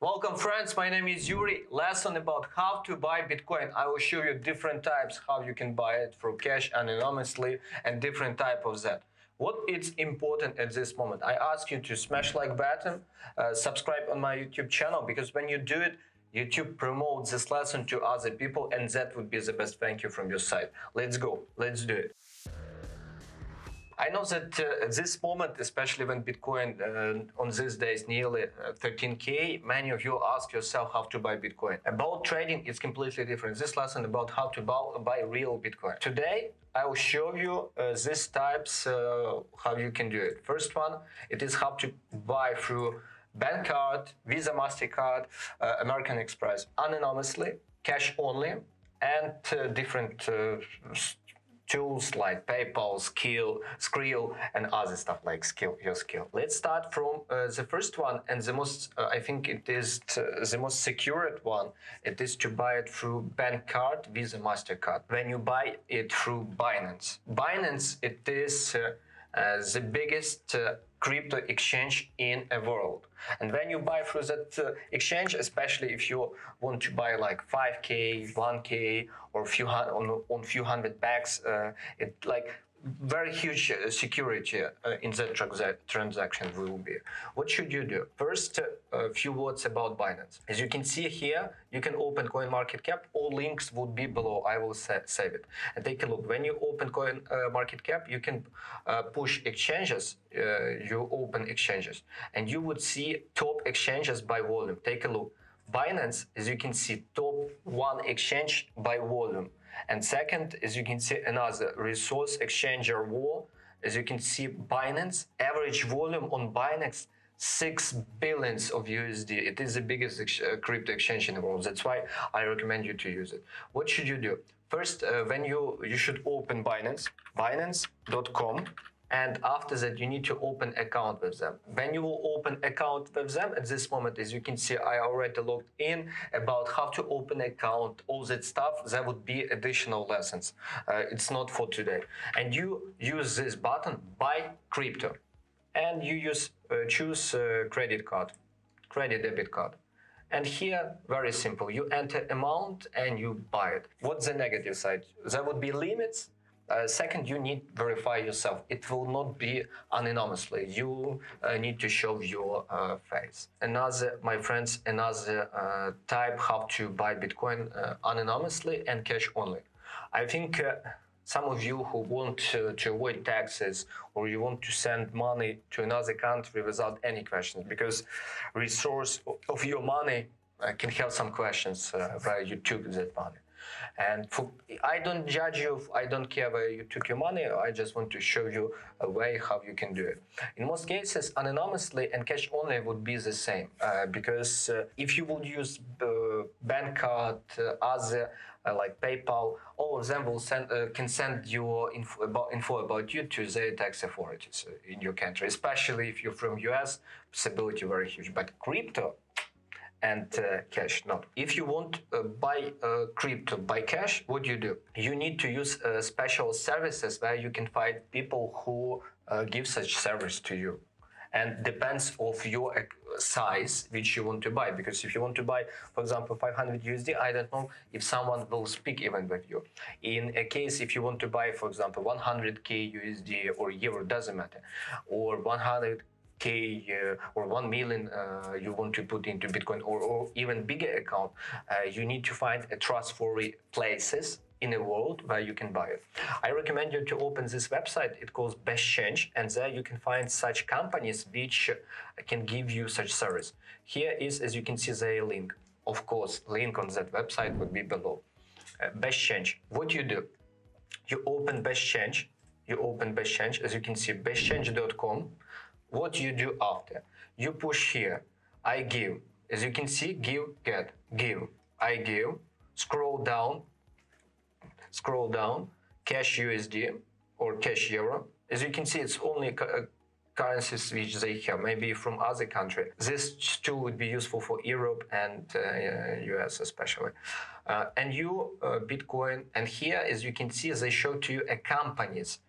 Welcome friends, my name is Yuri. Lesson about how to buy Bitcoin. I will show you different types, how you can buy it through cash anonymously and different type of that. What is important at this moment? I ask you to smash like button, subscribe on my YouTube channel, because when you do it, YouTube promotes this lesson to other people, and that would be the best thank you from your side. Let's go, let's do it. I know that at this moment, especially when Bitcoin on these days nearly 13K, many of you ask yourself how to buy Bitcoin. About trading, it's completely different. This lesson about how to buy real Bitcoin. Today, I will show you these types, how you can do it. First one, it is how to buy through bank card, Visa, MasterCard, American Express, anonymously, cash only, and different tools like PayPal, Skrill, and other stuff like your Skill. Let's start from the first one, and the most, I think it is the most secured one. It is to buy it through bank card, Visa, MasterCard. When you buy it through Binance. Binance, it is the biggest crypto exchange in the world. And when you buy through that exchange, especially if you want to buy like 5K, 1K, or on few hundred packs, it like very huge security in that transaction will be. What should you do? First, a few words about Binance. As you can see here, you can open CoinMarketCap. All links would be below. I will save it. And take a look. When you open CoinMarketCap, you can push exchanges. You open exchanges, and you would see top exchanges by volume. Take a look. Binance, as you can see, top 1 exchange by volume. And second, as you can see, another resource exchanger war. As you can see, Binance, average volume on Binance, 6 billions of USD. It is the biggest crypto exchange in the world. That's why I recommend you to use it. What should you do? First, when you should open Binance, binance.com. And after that, you need to open account with them. When you will open account with them, at this moment, as you can see, I already logged in. About how to open account, all that stuff, there would be additional lessons. It's not for today. And you use this button, buy crypto. And you choose credit card, credit debit card. And here, very simple, you enter amount and you buy it. What's the negative side? There would be limits. Second, you need to verify yourself. It will not be anonymously. You need to show your face. Another, my friends, another type how to buy Bitcoin anonymously and cash only. I think some of you who want to avoid taxes, or you want to send money to another country without any questions, because resource of your money can have some questions where you took that money. And I don't judge you, I don't care where you took your money, I just want to show you a way how you can do it. In most cases, anonymously and cash only would be the same, because if you would use bank card, other like PayPal, all of them will can send your info about you to the tax authorities in your country, especially if you're from US, possibility very huge. But crypto and cash, no. If you want buy crypto by cash, what do? You need to use special services where you can find people who give such service to you. And depends of your size which you want to buy. Because if you want to buy, for example, 500 USD, I don't know if someone will speak even with you. In a case, if you want to buy, for example, 100K USD or euro, doesn't matter, or 100K or 1 million you want to put into Bitcoin, or even bigger account, you need to find a trustworthy places in the world where you can buy it. I recommend you to open this website. It calls Best Change, and there you can find such companies which can give you such service. Here is, as you can see, the link. Of course, link on that website would be below. Best Change. What do? You open Best Change. You open Best Change. As you can see, bestchange.com. What do you do after? You push here, I give. As you can see, give, get, give. I give. Scroll down, cash USD or cash euro. As you can see, it's only currencies which they have, maybe from other country. This tool would be useful for Europe and US especially. And you Bitcoin, and here, as you can see, they show to you a companies.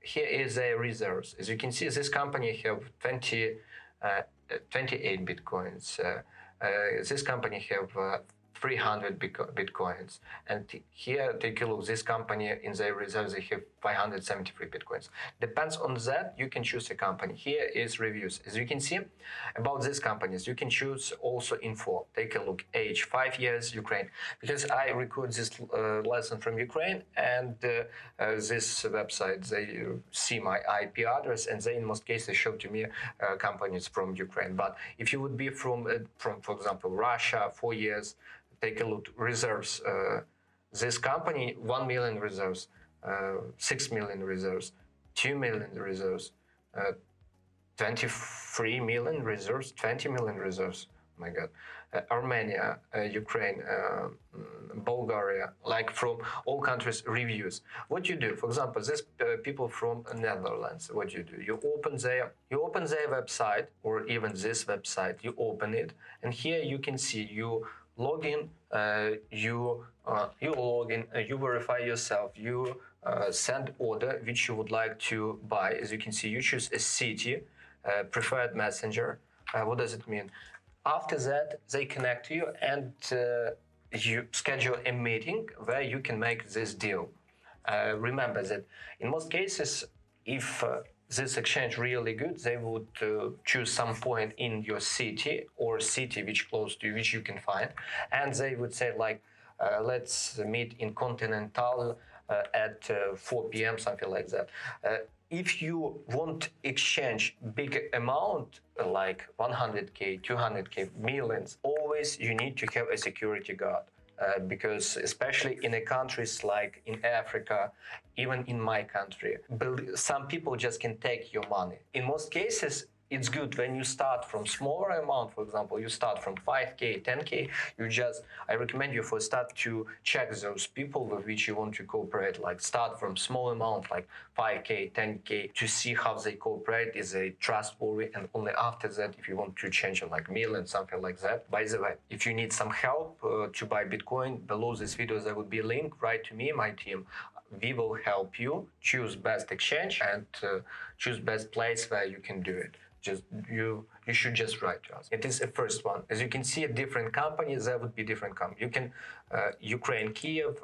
Here is a reserves. As you can see, this company have 28 Bitcoins. This company have 300 bitcoins, and here take a look. This company in their reserves they have 573 bitcoins. Depends on that. You can choose a company. Here is reviews. As you can see about these companies, you can choose also info. Take a look. Age 5 years Ukraine, because I record this lesson from Ukraine, and this website they see my IP address, and they in most cases show to me companies from Ukraine. But if you would be from for example Russia, 4 years. Take a look. Reserves. This company 1 million reserves, 6 million reserves, 2 million reserves, 23 million reserves, 20 million reserves. Oh my God. Armenia, Ukraine, Bulgaria, like from all countries reviews. What you do, for example, this people from Netherlands, what you do, you open their website, or even this website, you open it, and here you can see you log in, you log in, you verify yourself, you send order which you would like to buy. As you can see, you choose a city, preferred messenger. What does it mean? After that, they connect to you, and you schedule a meeting where you can make this deal. Remember that in most cases, if this exchange really good, they would choose some point in your city or city which close to you, which you can find, and they would say like, let's meet in Continental at 4 p.m. something like that. If you want exchange big amount like 100k, 200k, millions, always you need to have a security guard. Because especially in the countries like in Africa, even in my country, some people just can take your money. In most cases, it's good when you start from smaller amount. For example, you start from 5k, 10k. I recommend you for start to check those people with which you want to cooperate. Like start from small amount, like 5k, 10k, to see how they cooperate. Is they trustworthy? And only after that, if you want to change it like million, something like that. By the way, if you need some help to buy Bitcoin, below this video there would be a link. Write to me, my team. We will help you choose best exchange and choose best place where you can do it. You should just write to us. It is a first one. As you can see, different companies, there would be different companies. You can Ukraine, Kiev,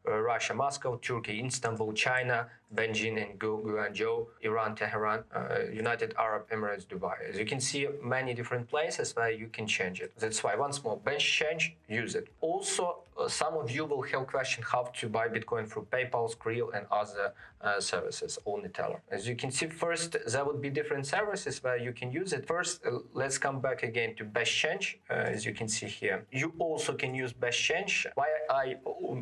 Russia, Moscow, Turkey, Istanbul, China, Beijing and Guangzhou, Iran, Tehran, United Arab Emirates, Dubai. As you can see, many different places where you can change it. That's why once more, bench change, use it. Also, some of you will have question how to buy Bitcoin through PayPal, Skrill, and other services, only teller. As you can see, first, there would be different services where you can use it. First, let's come back again to best change. As you can see here, you also can use best change. Why I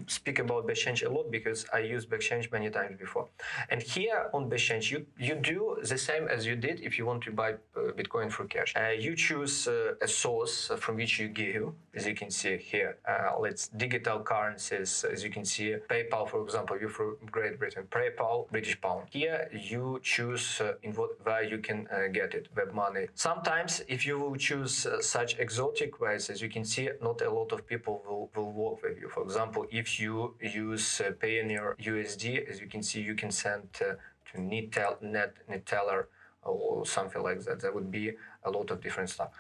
speak about best change a lot? Because I used best change many times before. And here on best change, you do the same as you did if you want to buy Bitcoin through cash. You choose a source from which you give, as you can see here. Let's digital currencies, as you can see, PayPal, for example, you from Great Britain, PayPal, British pound. Here you choose where you can get it, web money. Sometimes if you will choose such exotic ways, as you can see, not a lot of people will work with you. For example, if you use Payoneer USD, as you can see, you can send to Neteller or something like that. There would be a lot of different stuff.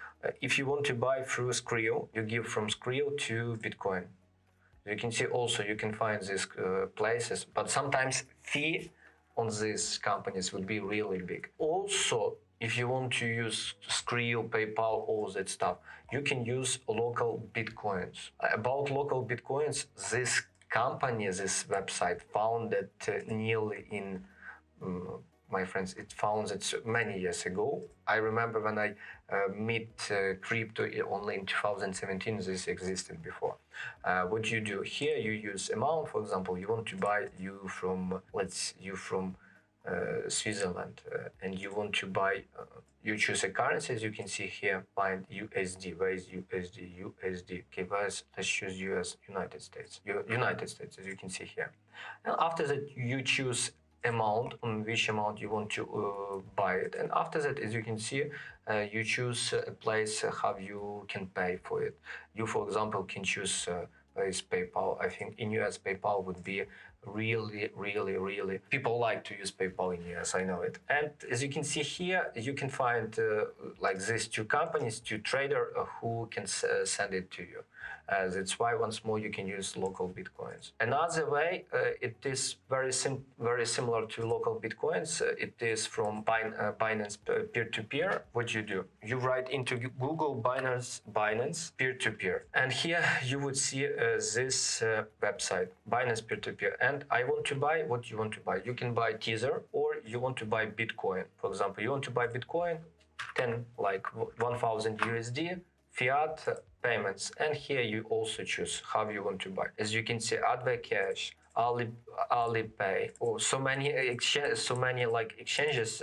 If you want to buy through Skrill, you give from Skrill to Bitcoin. You can see also you can find these places, but sometimes fee on these companies would be really big. Also, if you want to use Skrill, PayPal, all that stuff, you can use local Bitcoins. About local Bitcoins, this company, this website founded nearly in my friends, it founded many years ago. I remember when I meet crypto only in 2017, this existed before. What you do here, you use amount. For example, you want to buy you from Switzerland, and you want to buy. You choose a currency, as you can see here. Find USD. Where is USD? USD. Okay, let's choose US, United States. United States, as you can see here. And after that, you choose amount, on which amount you want to buy it, and after that, as you can see, you choose a place how you can pay for it. You, for example, can choose is PayPal. I think in US PayPal would be Really people like to use PayPal in US, I know it. And as you can see here, you can find like these two companies, two trader who can send it to you. That's why once more you can use local bitcoins. Another way, it is very similar to local bitcoins. It is from Binance peer-to-peer. What you do, you write into Google Binance peer-to-peer, and here you would see this website, Binance peer-to-peer. And I want to buy what you want to buy. You can buy Tether, or you want to buy Bitcoin. For example, you want to buy Bitcoin, 1,000 USD. Fiat payments, and here you also choose how you want to buy. As you can see, Advocash, Alipay, or so many like exchanges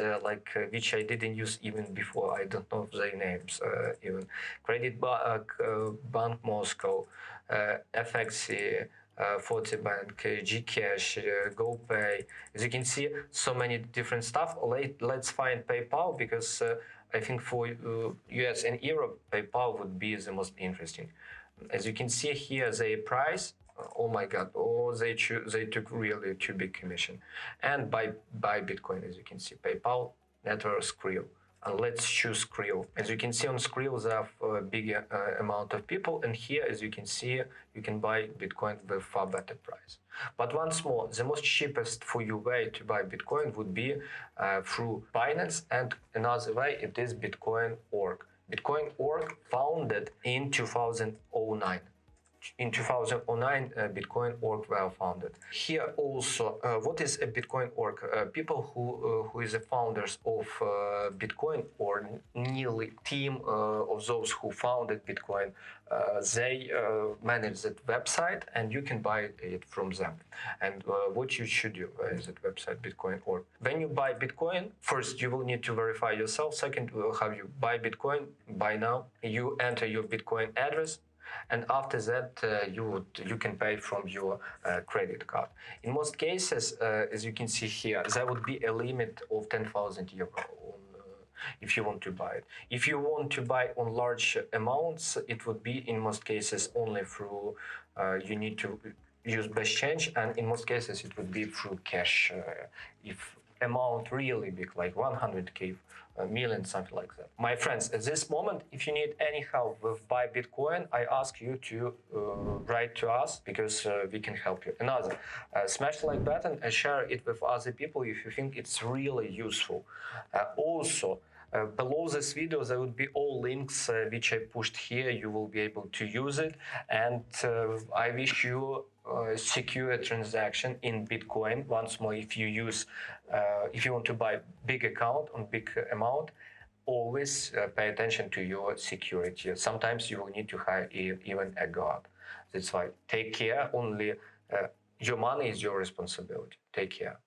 which I didn't use even before. I don't know their names even. Credit Bank Moscow, FXC, Fortibank, Gcash, GoPay. As you can see, so many different stuff. Let's find PayPal, because I think for US and Europe, PayPal would be the most interesting. As you can see here, their price, oh my God, they took really too big commission. And buy Bitcoin, as you can see, PayPal, Network, Skrill. And let's choose Skrill. As you can see on Skrill, they have a bigger amount of people, and here, as you can see, you can buy Bitcoin with far better price. But once more, the most cheapest for you way to buy Bitcoin would be through Binance, and another way it is Bitcoin.org. Bitcoin.org founded in 2009. In 2009, Bitcoin.org were founded. Here also, what is a Bitcoin.org? People who is the founders of Bitcoin, or nearly team of those who founded Bitcoin, they manage that website, and you can buy it from them. And what you should do is that website, Bitcoin.org. When you buy Bitcoin, first you will need to verify yourself. Second, will have you buy Bitcoin, buy now. You enter your Bitcoin address, and after that you can pay from your credit card. In most cases, as you can see here, there would be a limit of 10,000 euro if you want to buy it. If you want to buy on large amounts, it would be in most cases only through you need to use best change, and in most cases it would be through cash. If amount really big, like 100k, a million, something like that. My friends, at this moment, if you need any help with buy Bitcoin, I ask you to write to us, because we can help you. Another, smash the like button and share it with other people if you think it's really useful. Also, below this video there would be all links which I pushed here. You will be able to use it, and I wish you secure transaction in Bitcoin. Once more, if you want to buy big account on big amount, always pay attention to your security. Sometimes you will need to hire even a guard. That's why take care. Only your money is your responsibility. Take care.